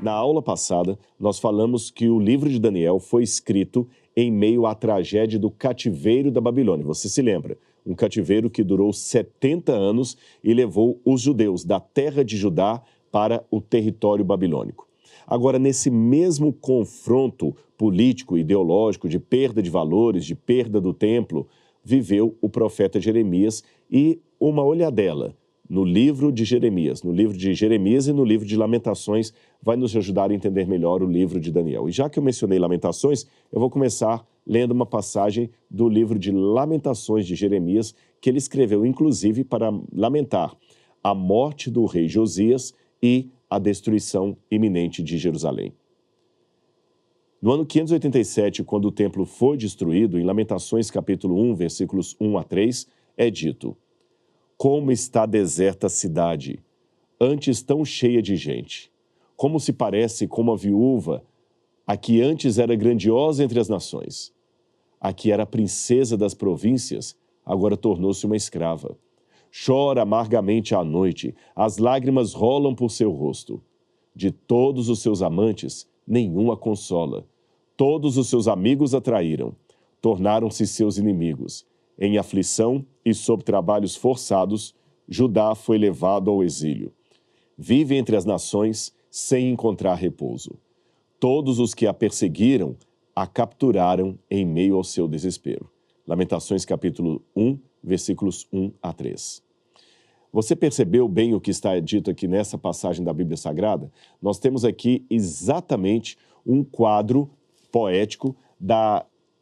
Na aula passada, nós falamos que o livro de Daniel foi escrito em meio à tragédia do cativeiro da Babilônia. Você se lembra? Um cativeiro que durou 70 anos e levou os judeus da terra de Judá para o território babilônico. Agora, nesse mesmo confronto político, ideológico, de perda de valores, de perda do templo, viveu o profeta Jeremias e uma olhadela no livro de Jeremias, e no livro de Lamentações, vai nos ajudar a entender melhor o livro de Daniel. E já que eu mencionei Lamentações, eu vou começar lendo uma passagem do livro de Lamentações de Jeremias, que ele escreveu, inclusive, para lamentar a morte do rei Josias e a destruição iminente de Jerusalém. No ano 587, quando o templo foi destruído, em Lamentações capítulo 1, versículos 1 a 3, é dito: como está deserta a cidade, antes tão cheia de gente. Como se parece com uma viúva, a que antes era grandiosa entre as nações. A que era princesa das províncias, agora tornou-se uma escrava. Chora amargamente à noite, as lágrimas rolam por seu rosto. De todos os seus amantes, nenhum a consola. Todos os seus amigos a traíram, tornaram-se seus inimigos. Em aflição e sob trabalhos forçados, Judá foi levado ao exílio. Vive entre as nações sem encontrar repouso. Todos os que a perseguiram a capturaram em meio ao seu desespero. Lamentações capítulo 1, versículos 1 a 3. Você percebeu bem o que está dito aqui nessa passagem da Bíblia Sagrada? Nós temos aqui exatamente um quadro poético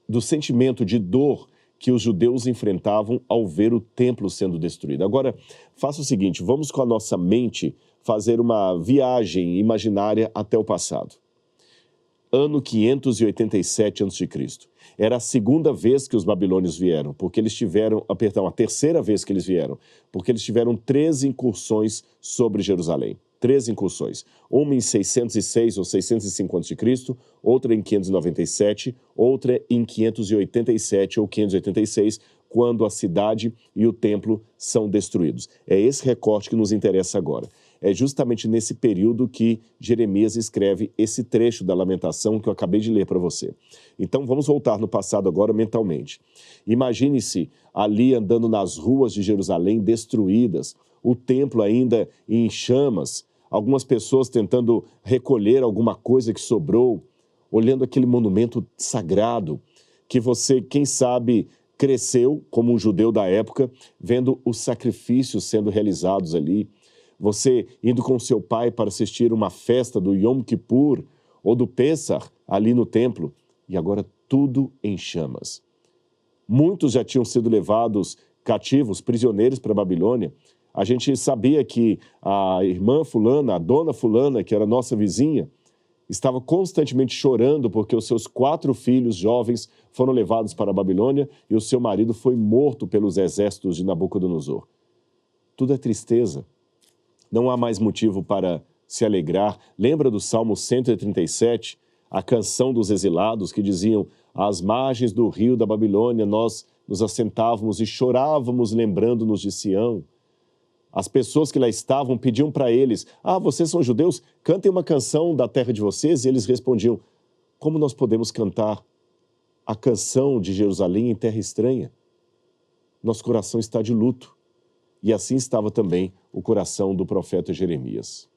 do sentimento de dor que os judeus enfrentavam ao ver o templo sendo destruído. Agora, faça o seguinte, vamos com a nossa mente fazer uma viagem imaginária até o passado. Ano 587 a.C. Era a segunda vez que os babilônios vieram, porque eles tiveram, a terceira vez que eles vieram, porque eles tiveram 3 incursões sobre Jerusalém. 3 incursões. Uma em 606 ou 605 a.C., outra em 597, outra em 587 ou 586, quando a cidade e o templo são destruídos. É esse recorte que nos interessa agora. É justamente nesse período que Jeremias escreve esse trecho da lamentação que eu acabei de ler para você. Então vamos voltar no passado agora mentalmente. Imagine-se ali andando nas ruas de Jerusalém destruídas, o templo ainda em chamas, algumas pessoas tentando recolher alguma coisa que sobrou, olhando aquele monumento sagrado que você, quem sabe, cresceu como um judeu da época, vendo os sacrifícios sendo realizados ali. Você indo com seu pai para assistir uma festa do Yom Kippur ou do Pessah ali no templo, e agora tudo em chamas. Muitos já tinham sido levados cativos, prisioneiros para a Babilônia. A gente sabia que a irmã fulana, a dona fulana, que era nossa vizinha, estava constantemente chorando porque os seus 4 filhos jovens foram levados para a Babilônia e o seu marido foi morto pelos exércitos de Nabucodonosor. Tudo é tristeza. Não há mais motivo para se alegrar. Lembra do Salmo 137, a canção dos exilados que diziam: às margens do rio da Babilônia nós nos assentávamos e chorávamos lembrando-nos de Sião. As pessoas que lá estavam pediam para eles: vocês são judeus? Cantem uma canção da terra de vocês. E eles respondiam: como nós podemos cantar a canção de Jerusalém em terra estranha? Nosso coração está de luto. E assim estava também o coração do profeta Jeremias.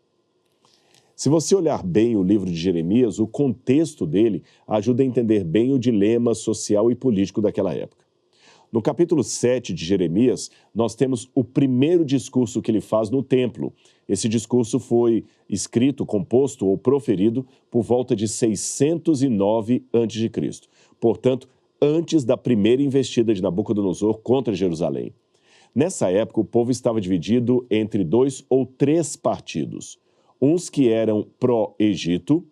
Se você olhar bem o livro de Jeremias, o contexto dele ajuda a entender bem o dilema social e político daquela época. No capítulo 7 de Jeremias, nós temos o primeiro discurso que ele faz no templo. Esse discurso foi escrito, composto ou proferido por volta de 609 a.C., portanto, antes da primeira investida de Nabucodonosor contra Jerusalém. Nessa época, o povo estava dividido entre 2 ou 3 partidos. Uns que eram pró-Egito,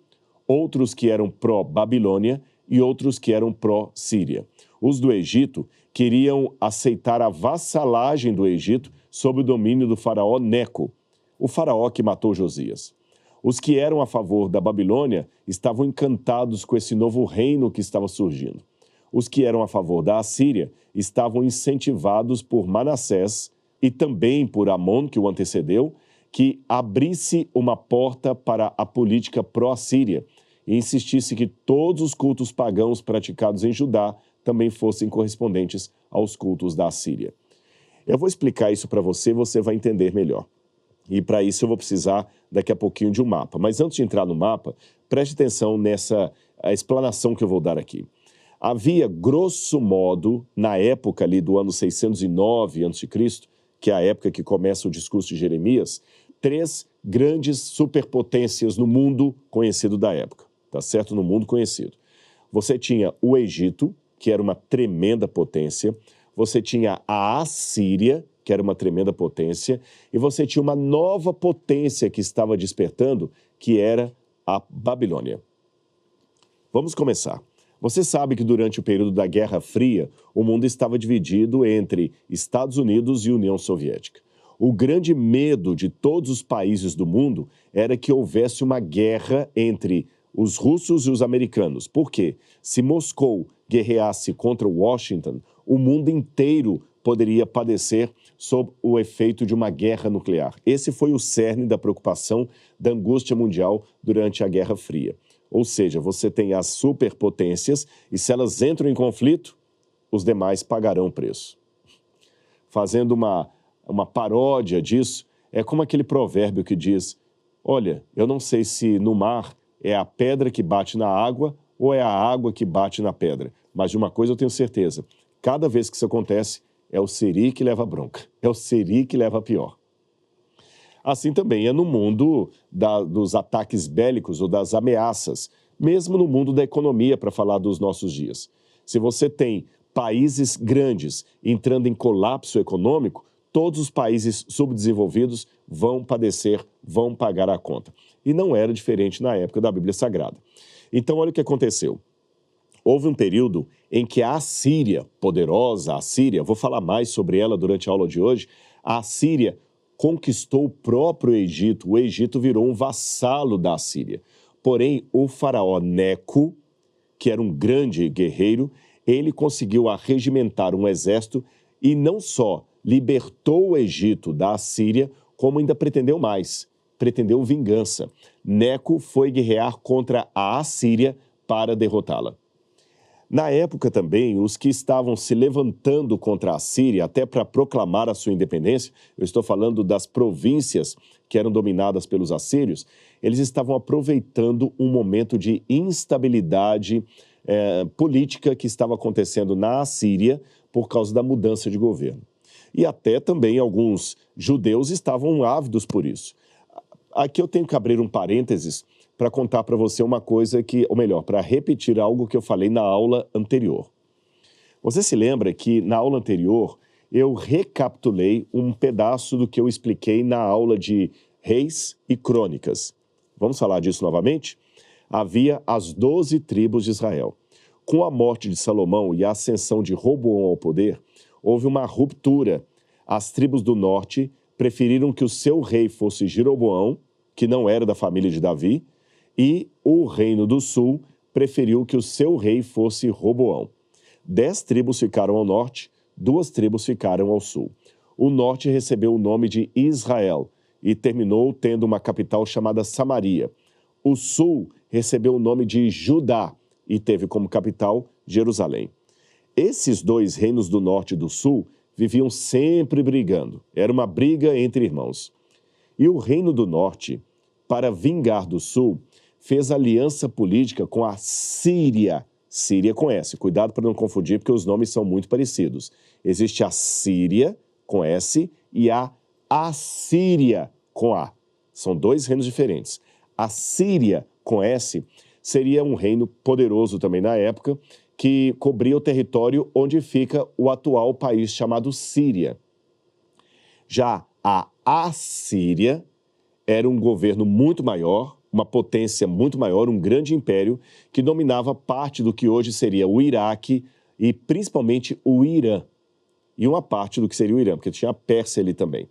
outros que eram pró-Babilônia e outros que eram pró-Síria. Os do Egito queriam aceitar a vassalagem do Egito sob o domínio do faraó Neco, o faraó que matou Josias. Os que eram a favor da Babilônia estavam encantados com esse novo reino que estava surgindo. Os que eram a favor da Assíria estavam incentivados por Manassés e também por Amon, que o antecedeu, que abrisse uma porta para a política pró-síria e insistisse que todos os cultos pagãos praticados em Judá também fossem correspondentes aos cultos da Síria. Eu vou explicar isso para você, você vai entender melhor. E para isso eu vou precisar daqui a pouquinho de um mapa. Mas antes de entrar no mapa, preste atenção nessa explanação que eu vou dar aqui. Havia, grosso modo, na época ali do ano 609 a.C., que é a época que começa o discurso de Jeremias, 3 grandes superpotências no mundo conhecido da época, tá certo? No mundo conhecido. Você tinha o Egito, que era uma tremenda potência, você tinha a Assíria, que era uma tremenda potência, e você tinha uma nova potência que estava despertando, que era a Babilônia. Vamos começar. Você sabe que durante o período da Guerra Fria, o mundo estava dividido entre Estados Unidos e União Soviética. O grande medo de todos os países do mundo era que houvesse uma guerra entre os russos e os americanos. Por quê? Se Moscou guerreasse contra Washington, o mundo inteiro poderia padecer sob o efeito de uma guerra nuclear. Esse foi o cerne da preocupação, da angústia mundial durante a Guerra Fria. Ou seja, você tem as superpotências e se elas entram em conflito, os demais pagarão o preço. Fazendo uma paródia disso, é como aquele provérbio que diz: olha, eu não sei se no mar é a pedra que bate na água ou é a água que bate na pedra, mas de uma coisa eu tenho certeza, cada vez que isso acontece, é o siri que leva a bronca, é o siri que leva a pior. Assim também é no mundo dos ataques bélicos ou das ameaças, mesmo no mundo da economia, para falar dos nossos dias. Se você tem países grandes entrando em colapso econômico, todos os países subdesenvolvidos vão padecer, vão pagar a conta. E não era diferente na época da Bíblia Sagrada. Então, olha o que aconteceu. Houve um período em que a Assíria, poderosa Assíria, vou falar mais sobre ela durante a aula de hoje, a Assíria conquistou o próprio Egito. O Egito virou um vassalo da Assíria. Porém, o faraó Neco, que era um grande guerreiro, ele conseguiu arregimentar um exército e não só libertou o Egito da Assíria, como ainda pretendeu mais, pretendeu vingança. Neco foi guerrear contra a Assíria para derrotá-la. Na época também, os que estavam se levantando contra a Síria, até para proclamar a sua independência, eu estou falando das províncias que eram dominadas pelos assírios, eles estavam aproveitando um momento de instabilidade política que estava acontecendo na Assíria por causa da mudança de governo. E até também alguns judeus estavam ávidos por isso. Aqui eu tenho que abrir um parênteses para contar para você uma coisa que, ou melhor, para repetir algo que eu falei na aula anterior. Você se lembra que na aula anterior eu recapitulei um pedaço do que eu expliquei na aula de Reis e Crônicas. Vamos falar disso novamente? Havia as 12 tribos de Israel. Com a morte de Salomão e a ascensão de Roboão ao poder, houve uma ruptura. As tribos do norte preferiram que o seu rei fosse Jeroboão, que não era da família de Davi, e o reino do sul preferiu que o seu rei fosse Roboão. 10 tribos ficaram ao norte, 2 tribos ficaram ao sul. O norte recebeu o nome de Israel e terminou tendo uma capital chamada Samaria. O sul recebeu o nome de Judá e teve como capital Jerusalém. Esses 2 reinos do norte e do sul viviam sempre brigando. Era uma briga entre irmãos. E o reino do norte, para vingar do sul, fez aliança política com a Síria. Síria com S. Cuidado para não confundir, porque os nomes são muito parecidos. Existe a Síria, com S, e a Assíria, com A. São 2 reinos diferentes. A Síria, com S, seria um reino poderoso também na época, que cobria o território onde fica o atual país chamado Síria. Já a Assíria era um governo muito maior, uma potência muito maior, um grande império que dominava parte do que hoje seria o Iraque e principalmente o Irã. E uma parte do que seria o Irã, porque tinha a Pérsia ali também.